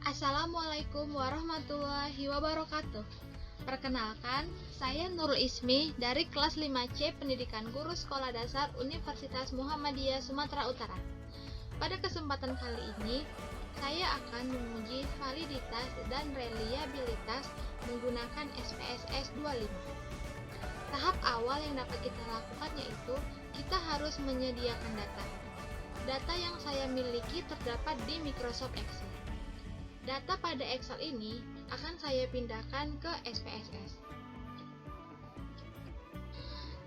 Assalamualaikum warahmatullahi wabarakatuh. Perkenalkan, saya Nurul Ismi dari kelas 5C Pendidikan Guru Sekolah Dasar Universitas Muhammadiyah Sumatera Utara. Pada kesempatan kali ini, saya akan menguji validitas dan reliabilitas menggunakan SPSS 25. Tahap awal yang dapat kita lakukan yaitu kita harus menyediakan data. Data yang saya miliki terdapat di Microsoft Excel. Data pada Excel ini akan saya pindahkan ke SPSS.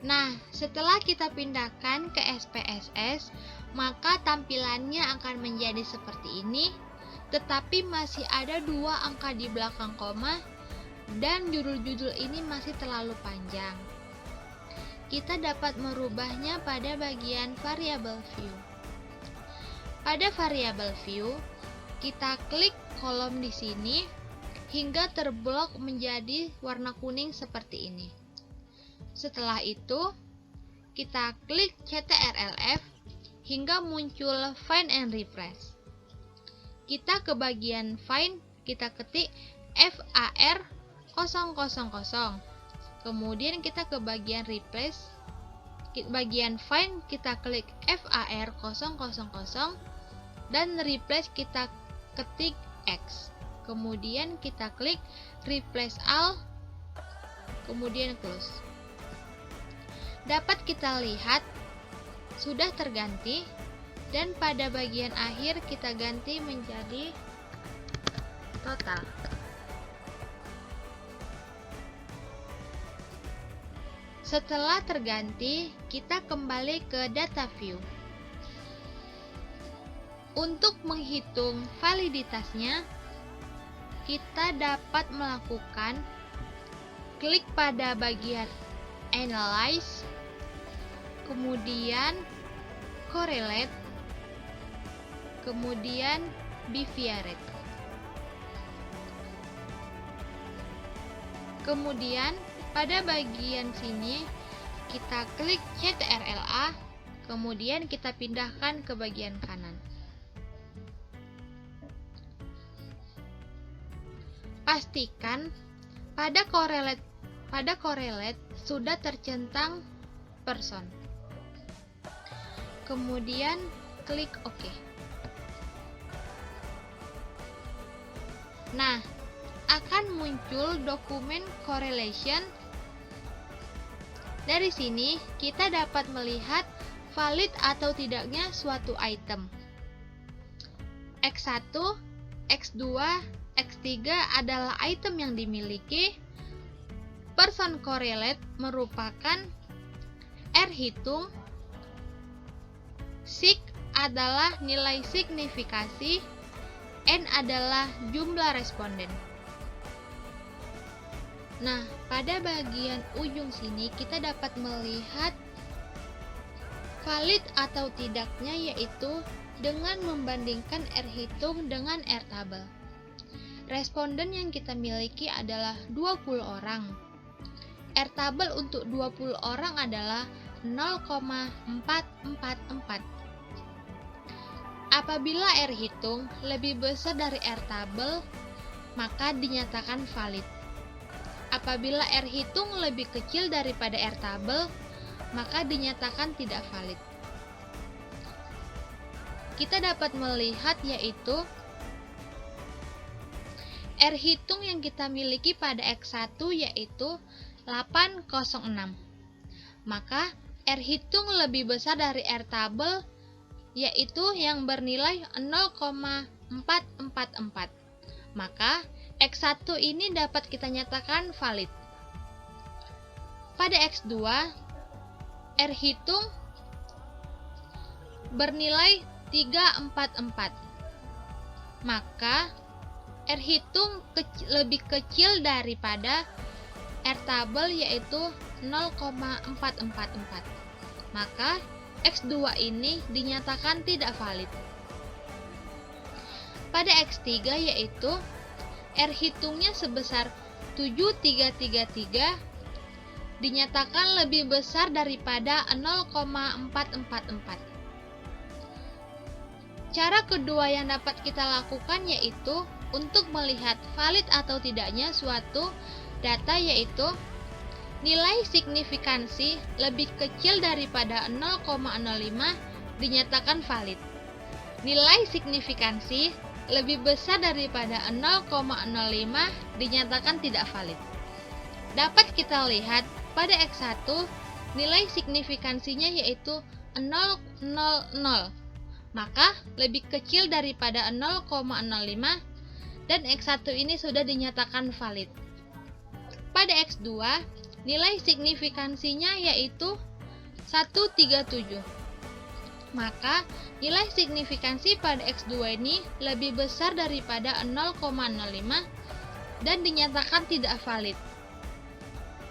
Nah, setelah kita pindahkan ke SPSS, maka tampilannya akan menjadi seperti ini, tetapi masih ada 2 angka di belakang koma dan judul-judul ini masih terlalu panjang. Kita dapat merubahnya pada bagian variable view. Pada variable view, kita klik kolom di sini hingga terblok menjadi warna kuning seperti ini. Setelah itu, kita klik CTRL-F hingga muncul Find and Refresh. Kita ke bagian Find, kita ketik FAR000. Kemudian kita ke bagian Replace. Bagian Find kita klik FAR000 dan Replace kita ketik X. Kemudian kita klik Replace All, kemudian Close. Dapat kita lihat sudah terganti dan pada bagian akhir kita ganti menjadi total. Setelah terganti, kita kembali ke data view. Untuk menghitung validitasnya, kita dapat melakukan klik pada bagian Analyze, kemudian Correlate, kemudian Bivariate. Kemudian pada bagian sini kita klik CTRL-A, kemudian kita pindahkan ke bagian kanan. Pastikan pada correlate sudah tercentang person. Kemudian klik OK. Nah, akan muncul dokumen correlation. Dari sini kita dapat melihat valid atau tidaknya suatu item. X1, X2, X3 adalah item yang dimiliki. Person correlate merupakan R hitung. Sig adalah nilai signifikasi. N adalah jumlah responden. Nah, pada bagian ujung sini kita dapat melihat valid atau tidaknya, yaitu dengan membandingkan R hitung dengan R tabel. Responden yang kita miliki adalah 20 orang. R tabel untuk 20 orang adalah 0,444. Apabila R hitung lebih besar dari R tabel, maka dinyatakan valid. Apabila R hitung lebih kecil daripada R tabel, maka dinyatakan tidak valid. Kita dapat melihat yaitu R hitung yang kita miliki pada X1 yaitu 806. Maka R hitung lebih besar dari R tabel yaitu yang bernilai 0,444. Maka X1 ini dapat kita nyatakan valid. Pada X2, R hitung bernilai 344. Maka R hitung lebih kecil daripada R tabel yaitu 0,444. Maka X2 ini dinyatakan tidak valid. Pada X3 yaitu R hitungnya sebesar 7333 dinyatakan lebih besar daripada 0,444. Cara kedua yang dapat kita lakukan yaitu untuk melihat valid atau tidaknya suatu data, yaitu nilai signifikansi lebih kecil daripada 0,05 dinyatakan valid. Nilai signifikansi lebih besar daripada 0,05 dinyatakan tidak valid. Dapat kita lihat pada X1 nilai signifikansinya yaitu 0,00, maka lebih kecil daripada 0,05 dan X1 ini sudah dinyatakan valid. Pada X2 nilai signifikansinya yaitu 137, maka nilai signifikansi pada X2 ini lebih besar daripada 0,05 dan dinyatakan tidak valid.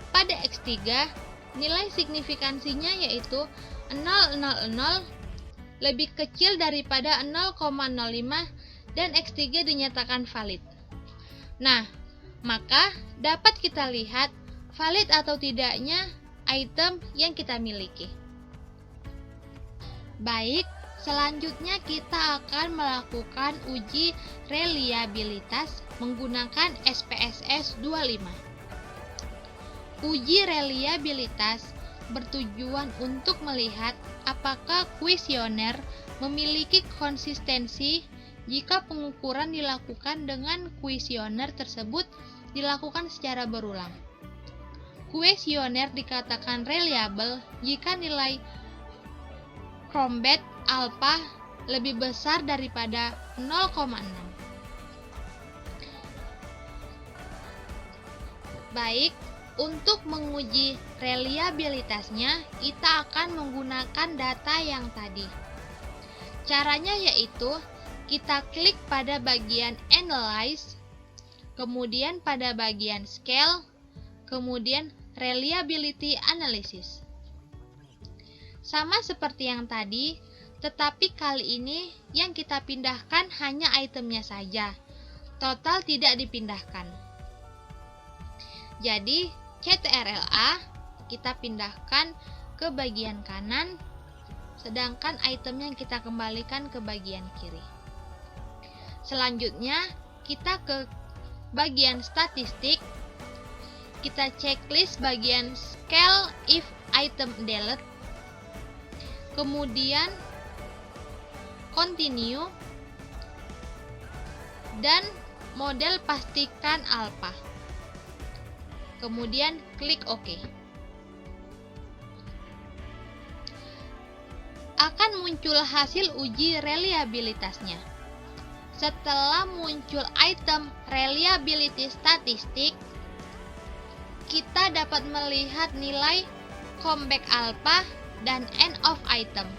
Pada X3 nilai signifikansinya yaitu 0,00 lebih kecil daripada 0,05 dan X3 dinyatakan valid. Nah, maka dapat kita lihat valid atau tidaknya item yang kita miliki. Baik, selanjutnya kita akan melakukan uji reliabilitas menggunakan SPSS 25. Uji reliabilitas bertujuan untuk melihat apakah kuesioner memiliki konsistensi jika pengukuran dilakukan dengan kuesioner tersebut dilakukan secara berulang. Kuesioner dikatakan reliable jika nilai Crombat alpha lebih besar daripada 0,6. Baik, untuk menguji reliabilitasnya, kita akan menggunakan data yang tadi. Caranya yaitu kita klik pada bagian Analyze, kemudian pada bagian Scale, kemudian Reliability Analysis. Sama seperti yang tadi, tetapi kali ini yang kita pindahkan hanya itemnya saja. Total tidak dipindahkan. Jadi, CTRL-A kita pindahkan ke bagian kanan, sedangkan itemnya kita kembalikan ke bagian kiri. Selanjutnya, kita ke bagian statistik. Kita checklist bagian Scale if item delete. Kemudian Continue dan model pastikan alpha. Kemudian klik OK. Akan muncul hasil uji reliabilitasnya. Setelah muncul item reliability statistik, kita dapat melihat nilai comeback alpha dan end of item.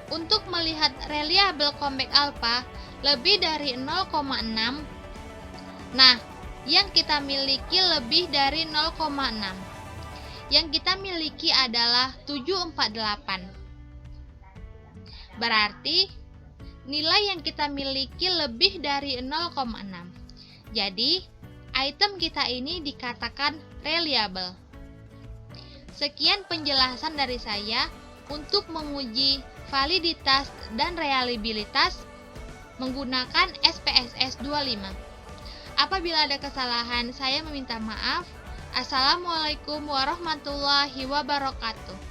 Untuk melihat reliable comeback alpha lebih dari 0,6, nah, yang kita miliki lebih dari 0,6. Yang kita miliki adalah 748. Berarti nilai yang kita miliki lebih dari 0,6. Jadi, item kita ini dikatakan reliable. Sekian penjelasan dari saya untuk menguji validitas dan reliabilitas menggunakan SPSS 25. Apabila ada kesalahan, saya meminta maaf. Assalamualaikum warahmatullahi wabarakatuh.